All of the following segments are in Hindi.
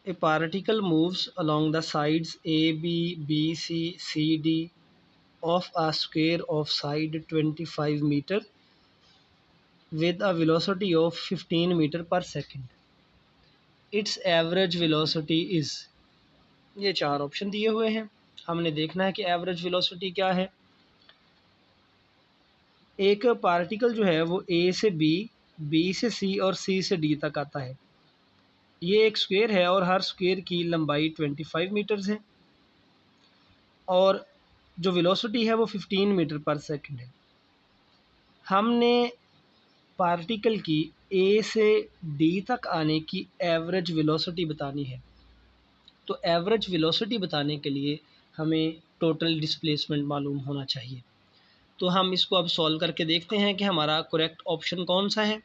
A particle moves along the sides A, B, B, C, C, D of a square of side 25 meter with a velocity of 15 meter per second. Its average velocity is। ये चार ऑप्शन दिए हुए हैं, हमने देखना है कि एवरेज वेलोसिटी क्या है। एक पार्टिकल जो है वो ए से बी, बी से सी और सी से डी तक आता है। ये एक स्क्वायर है और हर स्क्वायर की लंबाई 25 मीटर्स है और जो वेलोसिटी है वो 15 मीटर पर सेकंड है। हमने पार्टिकल की ए से डी तक आने की एवरेज वेलोसिटी बतानी है। तो एवरेज वेलोसिटी बताने के लिए हमें टोटल डिस्प्लेसमेंट मालूम होना चाहिए। तो हम इसको अब सॉल्व करके देखते हैं कि हमारा करेक्ट ऑप्शन कौन सा है।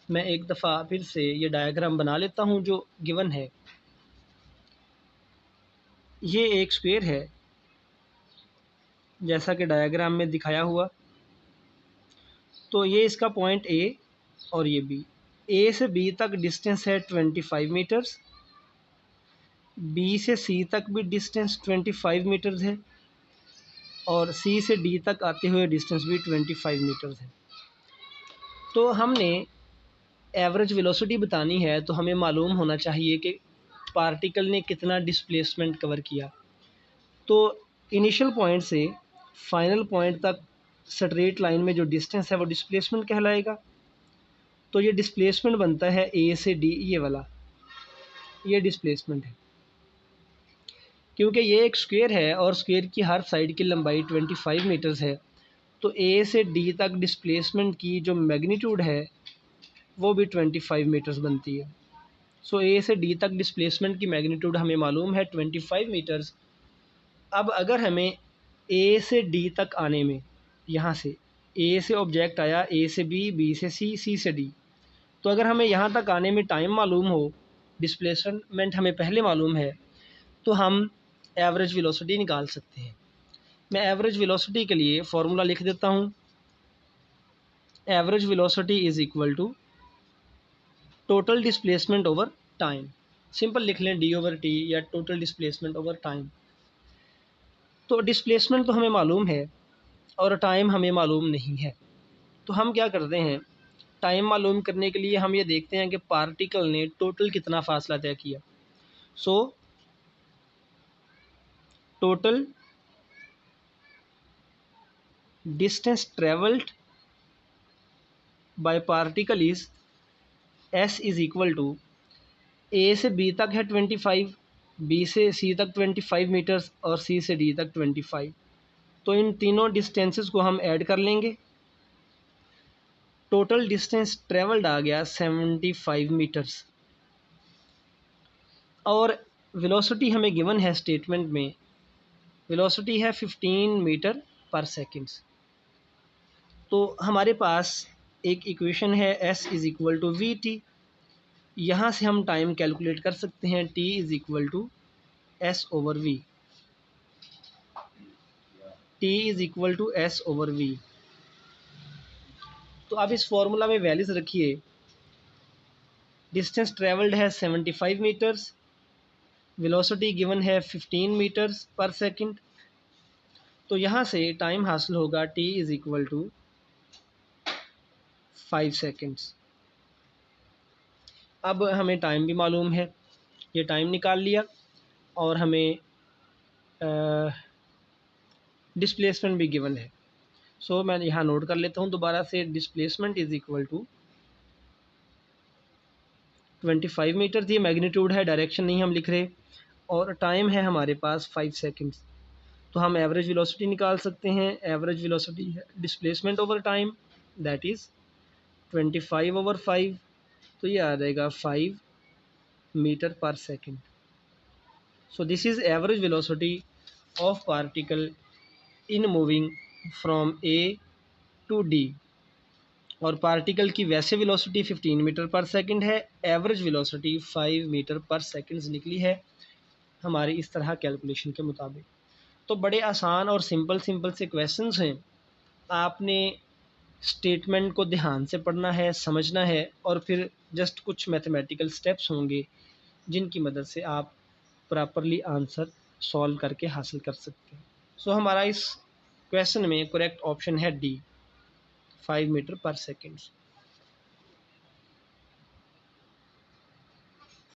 मैं एक दफ़ा फिर से ये डायग्राम बना लेता हूँ जो गिवन है। ये एक स्क्वायर है जैसा कि डायग्राम में दिखाया हुआ। तो ये इसका पॉइंट ए और ये बी। ए से बी तक डिस्टेंस है 25 मीटर्स, बी से सी तक भी डिस्टेंस 25 मीटर्स है और सी से डी तक आते हुए डिस्टेंस भी 25 मीटर्स है। तो हमने एवरेज वेलोसिटी बतानी है तो हमें मालूम होना चाहिए कि पार्टिकल ने कितना डिस्प्लेसमेंट कवर किया। तो इनिशियल पॉइंट से फाइनल पॉइंट तक स्ट्रेट लाइन में जो डिस्टेंस है वो डिस्प्लेसमेंट कहलाएगा। तो ये डिस्प्लेसमेंट बनता है ए से डी, ये वाला ये डिस्प्लेसमेंट है। क्योंकि ये एक स्क्वायर है और स्क्वायर की हर साइड की लंबाई 25 मीटर्स है, तो ए से डी तक डिस्प्लेसमेंट की जो मैग्नीट्यूड है वो भी 25 मीटर्स बनती है। सो ए से डी तक डिस्प्लेसमेंट की मैग्नीट्यूड हमें मालूम है 25 मीटर्स। अब अगर हमें ए से डी तक आने में, यहाँ से ए से ऑब्जेक्ट आया, ए से बी, बी से सी, सी से डी, तो अगर हमें यहाँ तक आने में टाइम मालूम हो, डिस्प्लेसमेंट हमें पहले मालूम है, तो हम एवरेज वेलोसिटी निकाल सकते हैं। मैं एवरेज वेलोसिटी के लिए फॉर्मूला लिख देता हूँ। Average velocity is equal to total displacement over time. Simple लिख लें डी ओवर टी या टोटल डिस्प्लेसमेंट ओवर टाइम। तो डिस्प्लेसमेंट तो हमें मालूम है और टाइम हमें मालूम नहीं है। तो हम क्या करते हैं, टाइम मालूम करने के लिए हम ये देखते हैं कि पार्टिकल ने टोटल कितना फासला तय किया। Total distance travelled by particle is s is equal to A से बी तक है 25, बी से सी तक 25 मीटर्स और सी से डी तक 25। तो इन तीनों डिस्टेंसेस को हम ऐड कर लेंगे। टोटल डिस्टेंस ट्रेवल्ड आ गया 75 मीटर्स और वेलोसिटी हमें गिवन है स्टेटमेंट में, वेलोसिटी है 15 मीटर पर सेकेंड्स। तो हमारे पास एक इक्वेशन है s is equal to v t. यहाँ से हम टाइम कैलकुलेट कर सकते हैं, t is equal to s over v. t is equal to s over v. तो अब इस फॉर्मूला में वैल्यूज रखिए। डिस्टेंस ट्रेवल्ड है 75 मीटर्स, वेलोसिटी गिवन है 15 मीटर्स पर सेकंड। तो यहाँ से टाइम हासिल होगा t is equal to 5 seconds. अब हमें टाइम भी मालूम है, ये टाइम निकाल लिया और हमें डिस्प्लेसमेंट भी गिवन है। मैं यहाँ नोट कर लेता हूँ दोबारा से। Displacement is equal to 25 metre, ये मैग्नीट्यूड है, डायरेक्शन नहीं हम लिख रहे, और टाइम है हमारे पास 5 सेकेंड्स। तो हम एवरेज वेलोसिटी निकाल सकते हैं। एवरेज वेलोसिटी है displacement over time, that is 25 over 5। तो ये आ जाएगा 5 metre per second. So this is average velocity of particle in moving from a to d. और पार्टिकल की वैसे वेलोसिटी 15 मीटर पर सेकंड है, average velocity 5 metre per second निकली है हमारी इस तरह कैलकुलेशन के मुताबिक। तो बड़े आसान और सिंपल से क्वेश्चंस हैं। आपने स्टेटमेंट को ध्यान से पढ़ना है, समझना है, और फिर जस्ट कुछ मैथमेटिकल स्टेप्स होंगे जिनकी मदद से आप प्रॉपरली आंसर सॉल्व करके हासिल कर सकते हैं। सो हमारा इस क्वेश्चन में करेक्ट ऑप्शन है डी, 5 मीटर पर सेकेंड।